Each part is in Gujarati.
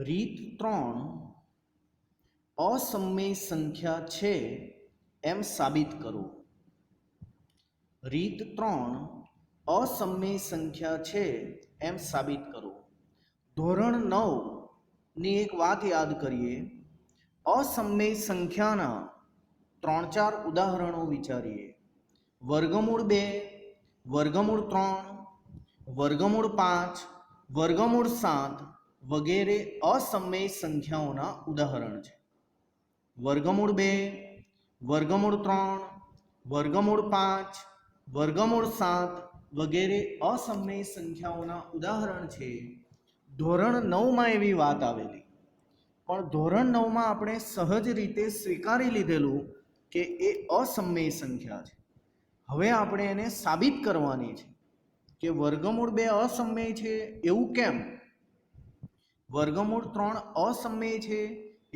રીત 3 અસમય સંખ્યા છે એમ સાબિત કરો. રીત 3 અસમય સંખ્યા છે એમ સાબિત કરો. ધોરણ 9 ની એક વાત યાદ કરીએ. અસમય સંખ્યાના 3-4 ઉદાહરણો વિચારીએ. વર્ગમૂળ 2, વર્ગમૂળ 3, વર્ગમૂળ 5, વર્ગમૂળ 7 વગેરે અસમય સંખ્યાઓના ઉદાહરણ છે. વર્ગમૂળ 2, વર્ગમૂળ 3, વર્ગમૂળ 5, વર્ગમૂળ 7 વગેરે અસમય સંખ્યાઓના ઉદાહરણ છે. ધોરણ 9માં એવી વાત આવેલી, પણ ધોરણ 9માં આપણે સહજ રીતે સ્વીકારી લીધેલું કે એ અસમય સંખ્યા છે. હવે આપણે એને સાબિત કરવાની છે કે વર્ગમૂળ 2 અસમય છે એવું કેમ, વર્ગમૂળ 3 અસમય છે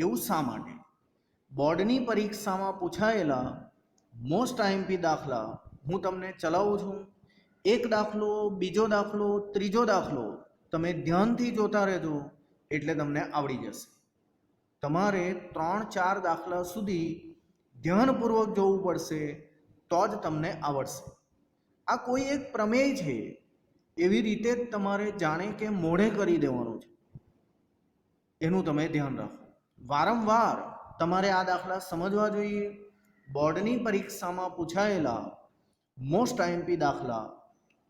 એવું શા માટે. બોર્ડની પરીક્ષામાં પૂછાયેલા મોસ્ટ આઈએમપી દાખલા હું તમને ચલાવું છું. એક દાખલો, બીજો દાખલો, ત્રીજો દાખલો તમે ધ્યાનથી જોતા રહેજો એટલે તમને આવડી જશે. તમારે 3-4 દાખલા સુધી ધ્યાનપૂર્વક જોવું પડશે તો જ તમને આવડશે. આ કોઈ એક પ્રમેય છે એવી રીતે જ તમારે જાણે કે મોઢે કરી દેવાનું છે, એનું તમે ધ્યાન રાખો. વારંવાર તમારે આ દાખલા સમજવા જોઈએ. બોર્ડની પરીક્ષામાં પૂછાયેલા મોસ્ટ આઈએમપી દાખલા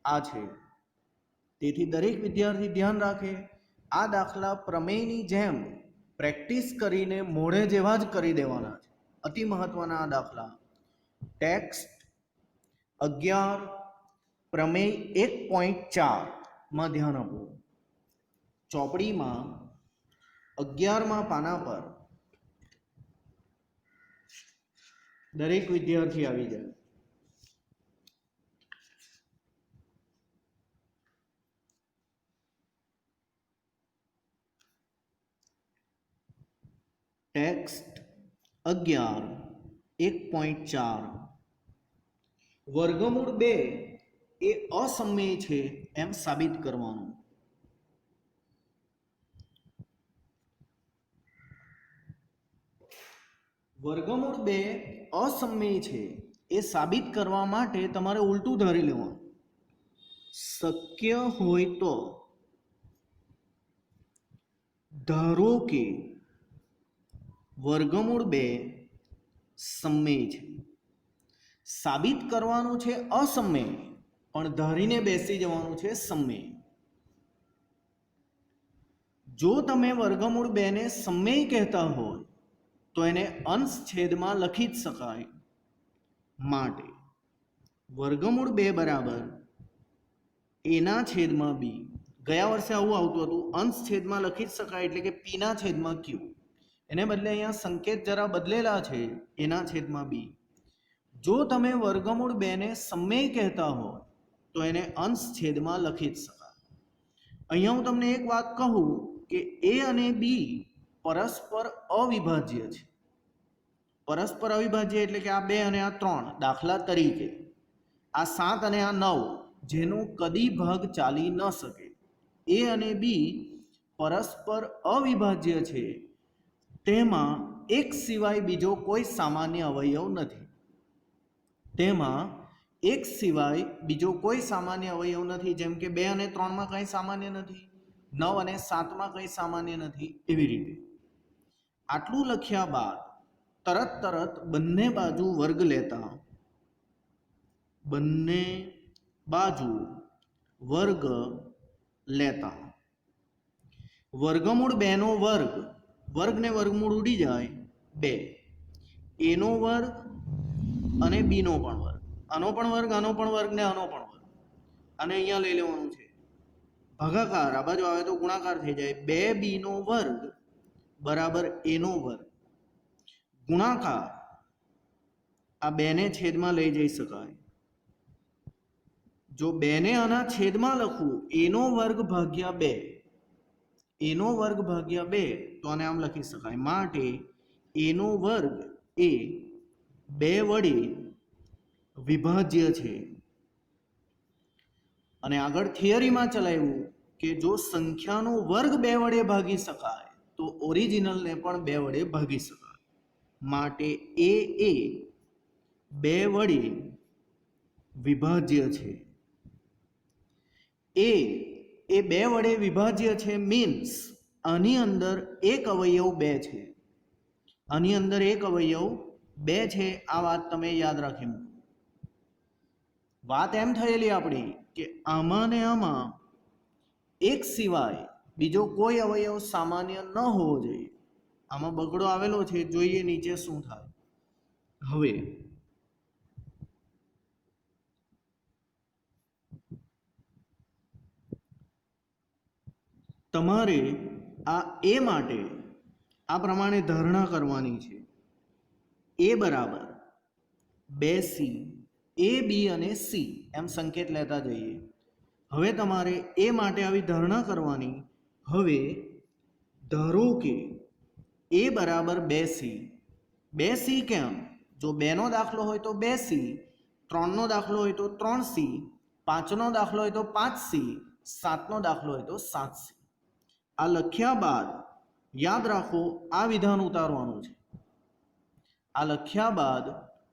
આ છે. તેથી દરેક વિદ્યાર્થી ધ્યાન રાખે. આ દાખલા પ્રમેયની જેમ પ્રેક્ટિસ કરીને મોઢે જેવા જ કરી દેવાના છે. અતિ મહત્વના આ દાખલા. ટેક્સ્ટ 11 પ્રમેય 1.4 ધ્યાન આપો. ચોપડીમાં 11મા પાના પર દરેક વિદ્યાર્થી આવી જાય. ટેક્સ્ટ 11 1.4 વર્ગમૂળ 2 એ અસમય છે એમ સાબિત કરવાનું. વર્ગમૂળ 2 અસમય છે એ સાબિત કરવા માટે તમારે ઉલટું ધારી લેવાનું. શક્ય હોય તો ધારો કે વર્ગમૂળ 2 સમય છે. સાબિત કરવાનું છે અસમય, પણ ધારીને બેસી જવાનું છે સમય. જો તમે વર્ગમૂળ 2 ને સમય કહેતા હોય તો એને અંશ છેદમાં લખી જ શકાય. માટે વર્ગમૂળ 2 બરાબર એના છેદમાં બી. ગયા વર્ષે આવું આવતું હતું, અંશ છેદમાં લખી જ શકાય એટલે કે પીના છેદમાં ક્યુ. એને બદલે અહીંયા સંકેત જરા બદલેલા છે, એના છેદમાં બી. જો તમે વર્ગમૂળ 2 ને સમય કહેતા હોય તો એને અંશ છેદમાં લખી જ શકાય. અહીંયા હું તમને એક વાત કહું કે એ અને બી પરસ્પર અવિભાજ્ય છે. પરસ્પર અવિભાજ્ય એટલે કે આ 2 અને આ 3. દાખલા તરીકે આ 7 અને આ 9 જેનો કદી ભાગ ચાલી ન શકે. એ અને બી પરસ્પર અવિભાજ્ય છે. તેમાં એક સિવાય બીજો કોઈ સામાન્ય અવયવ નથી. તેમાં એક સિવાય બીજો કોઈ સામાન્ય અવયવ નથી. જેમ કે 2 અને 3માં કંઈ સામાન્ય નથી, 9 અને 7માં કંઈ સામાન્ય નથી. એવી રીતે આટલું લખ્યા બાદ તરત બંને બાજુ વર્ગ લેતા, બંને બાજુ વર્ગ લેતા વર્ગમૂળ 2 નો વર્ગ, વર્ગને વર્ગમૂળ ઉડી જાય 2, એનો વર્ગ અને બીનો પણ વર્ગ, આનો પણ વર્ગ, આનો પણ વર્ગ ને આનો પણ વર્ગ. અને અહીંયા લઈ લેવાનું છે ભાગાકાર. આ બાજુ આવે તો ગુણાકાર થઈ જાય. 2b નો વર્ગ બરાબર એનો વર્ગ. ગુણાકાર આ 2 ને છેદમાં લઈ જઈ શકાય. જો 2 ને આના છેદમાં લખું એનો વર્ગ ભાગ્યા 2, એનો વર્ગ ભાગ્યા 2 તો આને આમ લખી શકાય. માટે એનો વર્ગ એ 2 વડે વિભાજ્ય છે. અને આગળ થિયરીમાં ચલાવ્યું કે જો સંખ્યાનો વર્ગ 2 વડે ભાગી શકાય ઓરિજિનલને પણ 2 વડે ભાગી શકાય. માટે એ 2 વડે વિભાજ્ય છે. એ 2 વડે વિભાજ્ય છે મીન્સ આની અંદર એક અવયવ 2 છે. આની અંદર એક અવયવ 2 છે. આ વાત તમે યાદ રાખી મૂકો. વાત એમ થયેલી આપણી કે આમાં ને આમાં એક સિવાય બીજો કોઈ અવયવ સામાન્ય ન હોવો જોઈએ. આમાં બગડો આવેલો છે, જોઈએ નીચે શું થાય. હવે તમારે આ એ માટે આ પ્રમાણે ધારણા કરવાની છે. એ બરાબર 2c, એ બી અને સી એમ સંકેત લેતા જઈએ. હવે તમારે એ માટે આવી ધારણા કરવાની. હવે ધારો કે એ બરાબર 2c. 2c કેમ? જો 2નો દાખલો હોય તો 2c, 3નો દાખલો હોય તો 3c, 5નો દાખલો હોય તો 5c, 7નો દાખલો હોય તો 7c. આ લખ્યા બાદ યાદ રાખો આ વિધાન ઉતારવાનું છે. આ લખ્યા બાદ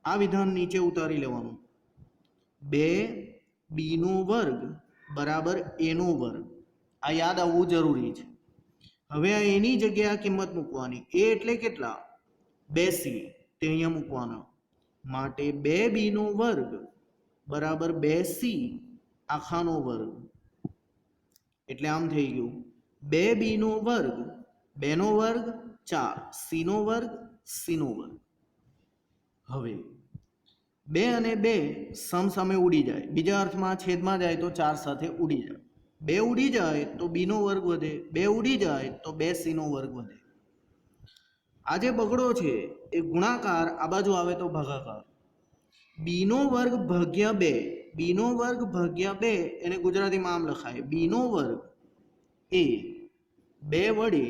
આ વિધાન નીચે ઉતારી લેવાનું. 2b² બરાબર a². આ યાદ આવવું જરૂરી છે. હવે આ એની જગ્યાએ કિંમત મૂકવાની. એ એટલે કેટલા? 2c, તે અહીંયા મૂકવાના. માટે 2b² બરાબર 2c² એટલે આમ થઈ ગયું 2b² 2નો વર્ગ 4, c² c². હવે 2 અને 2 સમસામે ઉડી જાય. બીજા અર્થમાં છેદમાં જાય તો 4 સાથે ઉડી જાય. 2 ઉડી જાય તો b² વધે, 2 ઉડી જાય તો 2c² વધે. આ જે બગડો છે એ ગુણાકાર આ બાજુ આવે તો ભાગાકાર. b² ભાગ્યા 2, b² ભાગ્યા 2 એને ગુજરાતીમાં આમ લખાય b² એ 2 વડે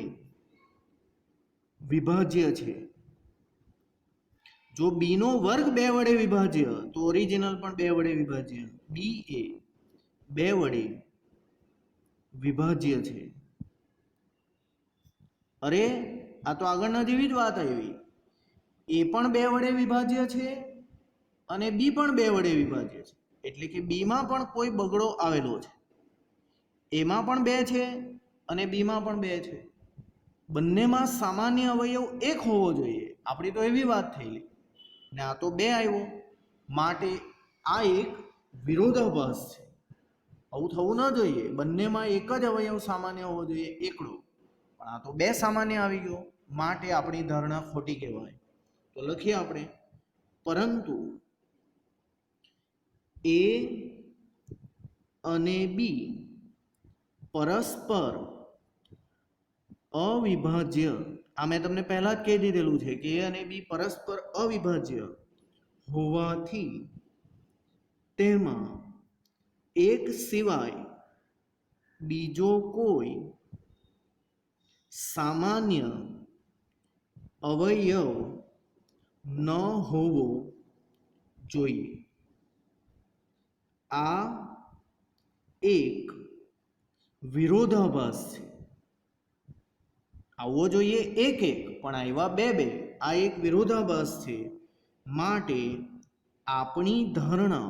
વિભાજ્ય છે. જો b² 2 વડે વિભાજ્ય તો ઓરિજિનલ પણ 2 વડે વિભાજ્ય. b એ 2 વડે વિભાજ્ય છે. અરે આ તો આગળના જેવી જ વાત આવી. એ પણ 2 વડે વિભાજ્ય છે અને બી પણ 2 વડે વિભાજ્ય છે. એટલે કે બીમાં પણ કોઈ બગડો આવેલો છે. એમાં પણ 2 છે અને બીમાં પણ 2 છે. બંનેમાં સામાન્ય અવયવ 1 હોવો જોઈએ. આપણી તો એવી વાત થયેલી ને આ તો 2 આવ્યો. માટે આ એક વિરોધાભાસ છે. આવું થવું ન જોઈએ. બંનેમાં એક જ અવયવ સામાન્ય હોવો જોઈએ, એકડો. પણ આ તો 2 સામાન્ય આવી ગયો. માટે આપણી ધારણા ખોટી કહેવાય. તો લખીએ આપણે, પરંતુ એ અને બી પરસ્પર અવિભાજ્ય. આ મેં તમને પહેલા જ કહી દીધેલું છે કે એ અને બી પરસ્પર અવિભાજ્ય હોવાથી તેમાં એક સિવાય બીજો કોઈ સામાન્ય અવયવ ન હોવો જોઈએ. આ એક વિરોધાભાસ છે. આવવો જોઈએ એક પણ આવ્યા 2. આ એક વિરોધાભાસ છે. માટે આપણી ધારણા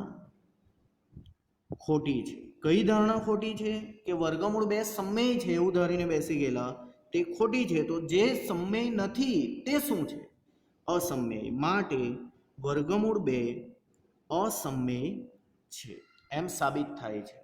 ખોટી છે. કઈ ધારણા ખોટી છે? કે વર્ગમૂળ 2 સમમેય છે એવું ધારીને બેસી ગયેલા, તે ખોટી છે. તો જે સમમેય નથી તે શું છે? અસમમેય. માટે વર્ગમૂળ 2 અસમમેય છે એમ સાબિત થાય છે.